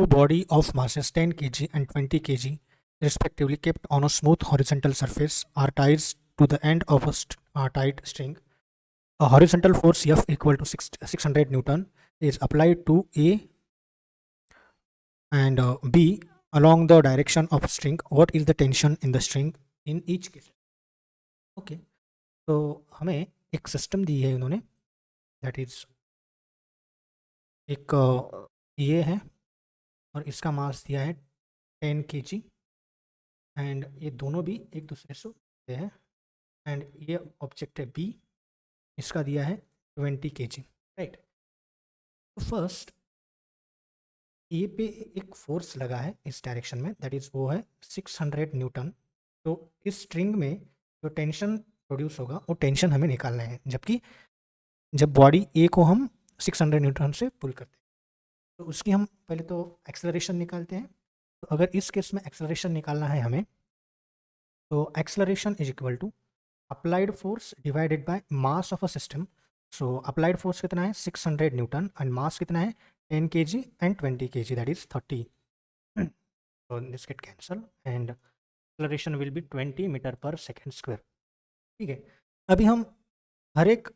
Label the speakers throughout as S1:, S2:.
S1: Two body of masses 10 kg and 20 kg respectively kept on a smooth horizontal surface are tied to the end of a tight string. A horizontal force F equal to 600 Newton is applied to A and B along the direction of string. What is the tension in the string in each case? Okay, तो हमें एक system दी है उन्होंने, that is एक ये है और इसका मास दिया है 10 kg एंड ये दोनों भी एक दूसरे से होते हैं एंड ये ऑब्जेक्ट है बी, इसका दिया है 20 kg, राइट। तो फर्स्ट ए पे एक फोर्स लगा है इस डायरेक्शन में, दैट इज वो है 600 न्यूटन। तो इस स्ट्रिंग में जो टेंशन प्रोड्यूस होगा वो टेंशन हमें निकालना है, जबकि जब बॉडी ए को हम 600 न्यूटन से पुल करते हैं तो उसकी हम पहले तो एक्सेलरेशन निकालते हैं। तो अगर इस केस में एक्सेलरेशन निकालना है हमें, तो acceleration is equal to applied force divided by mass of a system. So applied force कितना है 600 न्यूटन एंड मास कितना है 10 kg and 20 kg, that is 30। so this get cancel and acceleration will be 20 metre per second square. ठीक है, अभी हम हर एक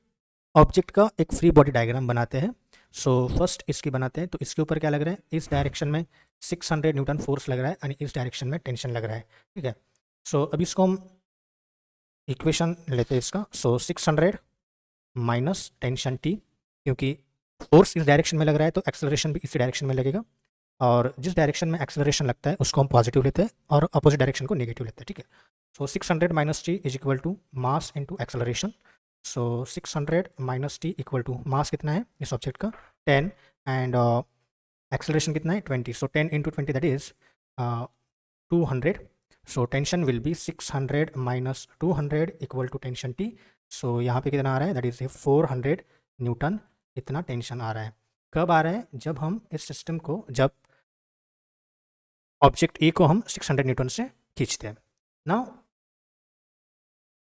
S1: object का एक फ्री बॉडी डायग्राम बनाते हैं। सो फर्स्ट इसकी बनाते हैं। तो इसके ऊपर क्या लग रहा है, इस डायरेक्शन में 600 न्यूटन फोर्स लग रहा है और इस डायरेक्शन में टेंशन लग रहा है। ठीक है, सो अभी इसको हम इक्वेशन लेते हैं इसका। सो 600 माइनस टेंशन टी, क्योंकि फोर्स इस डायरेक्शन में लग रहा है तो एक्सेलरेशन भी इसी डायरेक्शन में लगेगा, और जिस डायरेक्शन में एक्सेलरेशन लगता है उसको हम पॉजिटिव लेते हैं और अपोजिट डायरेक्शन को नेगेटिव लेते हैं। ठीक है, so 600 minus T is equal to mass into acceleration. So 600 minus T equal to mass कितना है इस ऑब्जेक्ट का 10 एंड एक्सेलरेशन कितना है 20। So 10 into 20 that is 200। So tension will be 600 minus 200 equal to tension T. So यहाँ पे कितना आ रहा है, दैट इज 400 न्यूटन इतना टेंशन आ रहा है। कब आ रहा है, जब हम इस सिस्टम को, जब ऑब्जेक्ट ए को हम 600 न्यूटन से खींचते हैं। नाउ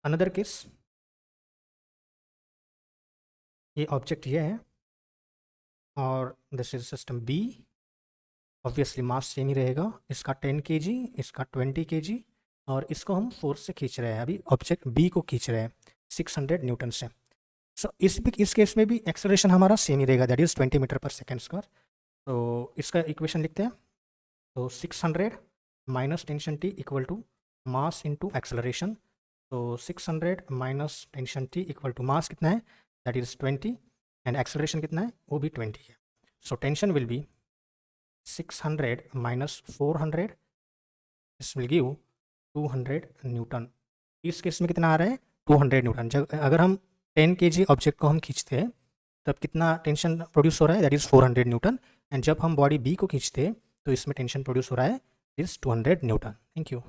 S1: अनदर केस, ये ऑब्जेक्ट ये है और this is system B. Obviously mass same ही रहेगा, इसका 10 kg, इसका 20 kg, और इसको हम फोर्स से खींच रहे हैं। अभी ऑब्जेक्ट बी को खींच रहे हैं 600 न्यूटन से। सो इस केस में भी एक्सेलरेशन हमारा सेम ही रहेगा, that is 20 metre per second square. तो इसका इक्वेशन लिखते हैं। तो 600 minus tension T equal to mass into acceleration. तो 600 minus tension T equal to mass कितना है, दैट इज 20 एंड एक्सेलरेशन कितना है, वो भी 20 है। सो tension will be 600 minus 400, this will give 200 Newton. इस केस में कितना आ रहा है 200 न्यूटन। जब अगर हम 10 kg ऑब्जेक्ट को हम खींचते हैं तब कितना टेंशन प्रोड्यूस हो रहा है, दैट इज़ 400 न्यूटन, एंड जब हम बॉडी बी को खींचते हैं तो इसमें टेंशन प्रोड्यूस हो रहा है इज 200 न्यूटन। Thank you.